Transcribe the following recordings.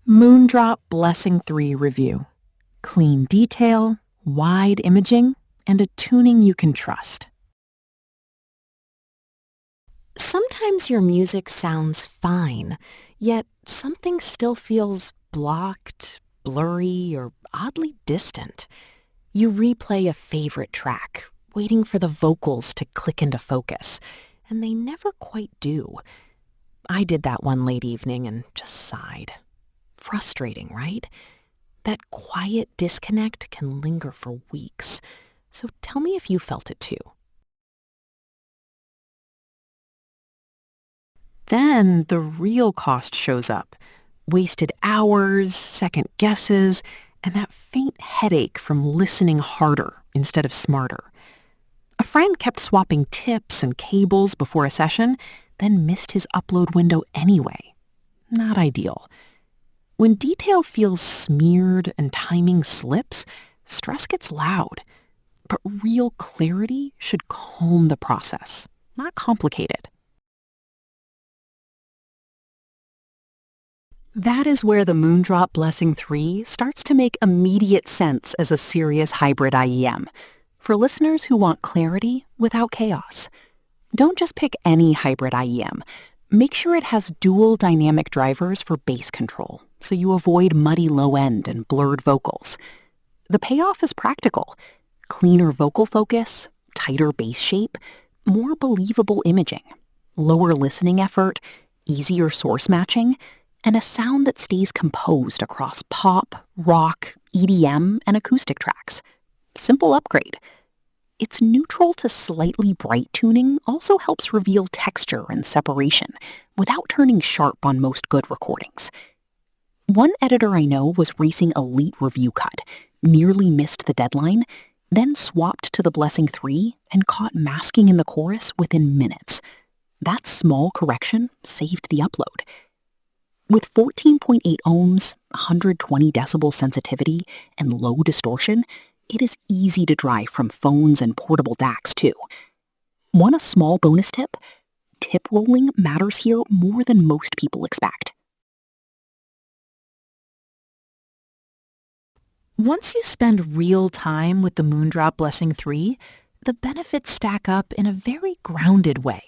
MoonDrop Blessing 3 review. Clean detail, wide imaging, and a tuning you can trust. Sometimes your music sounds fine, yet something still feels blocked, blurry, or oddly distant. You replay a favorite track, waiting for the vocals to click into focus, and they never quite do. I did that one late evening and just sighed. Frustrating, right? That quiet disconnect can linger for weeks. So tell me if you felt it too. Then the real cost shows up. Wasted hours, second guesses, and that faint headache from listening harder instead of smarter. A friend kept swapping tips and cables before a session, then missed his upload window anyway. Not ideal. When detail feels smeared and timing slips, stress gets loud. But real clarity should calm the process, not complicate it. That is where the MoonDrop Blessing 3 starts to make immediate sense as a serious hybrid IEM, for listeners who want clarity without chaos. Don't just pick any hybrid IEM. Make sure it has dual dynamic drivers for bass control, so you avoid muddy low end and blurred vocals. The payoff is practical. Cleaner vocal focus, tighter bass shape, more believable imaging, lower listening effort, easier source matching, and a sound that stays composed across pop, rock, EDM, and acoustic tracks. Simple upgrade. Its neutral to slightly bright tuning also helps reveal texture and separation without turning sharp on most good recordings. One editor I know was racing a late review cut, nearly missed the deadline, then swapped to the Blessing 3 and caught masking in the chorus within minutes. That small correction saved the upload. With 14.8 ohms, 120 decibel sensitivity, and low distortion, it is easy to drive from phones and portable DACs too. Want a small bonus tip? Tip rolling matters here more than most people expect. Once you spend real time with the MoonDrop Blessing 3, the benefits stack up in a very grounded way.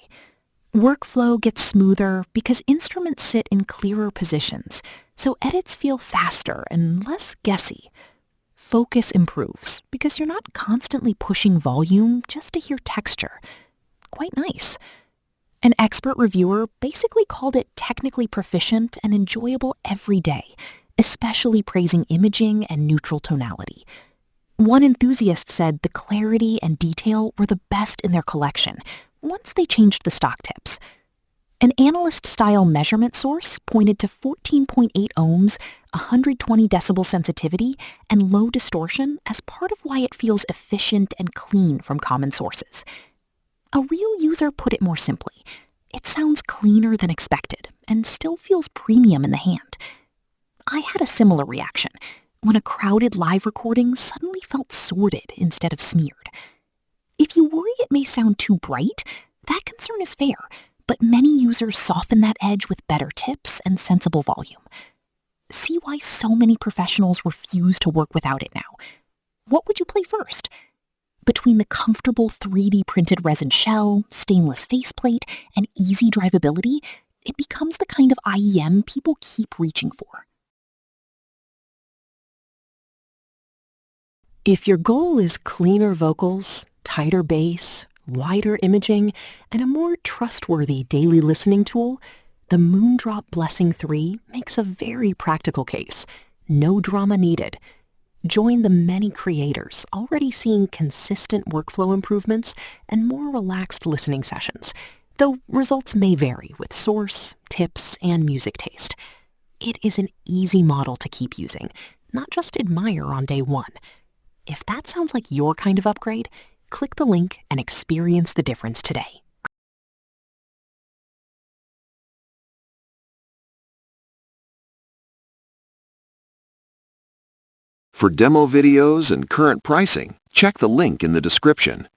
Workflow gets smoother because instruments sit in clearer positions, so edits feel faster and less guessy. Focus improves because you're not constantly pushing volume just to hear texture. Quite nice. An expert reviewer basically called it technically proficient and enjoyable every day, especially praising imaging and neutral tonality. One enthusiast said the clarity and detail were the best in their collection once they changed the stock tips. An analyst-style measurement source pointed to 14.8 ohms, 120 decibel sensitivity, and low distortion as part of why it feels efficient and clean from common sources. A real user put it more simply. It sounds cleaner than expected and still feels premium in the hand. I had a similar reaction when a crowded live recording suddenly felt sorted instead of smeared. If you worry it may sound too bright, that concern is fair, but many users soften that edge with better tips and sensible volume. See why so many professionals refuse to work without it now. What would you play first? Between the comfortable 3D printed resin shell, stainless faceplate, and easy drivability, it becomes the kind of IEM people keep reaching for. If your goal is cleaner vocals, tighter bass, wider imaging, and a more trustworthy daily listening tool, the MoonDrop Blessing 3 makes a very practical case. No drama needed. Join the many creators already seeing consistent workflow improvements and more relaxed listening sessions, though results may vary with source, tips, and music taste. It is an easy model to keep using, not just admire on day one. If that sounds like your kind of upgrade, click the link and experience the difference today. For demo videos and current pricing, check the link in the description.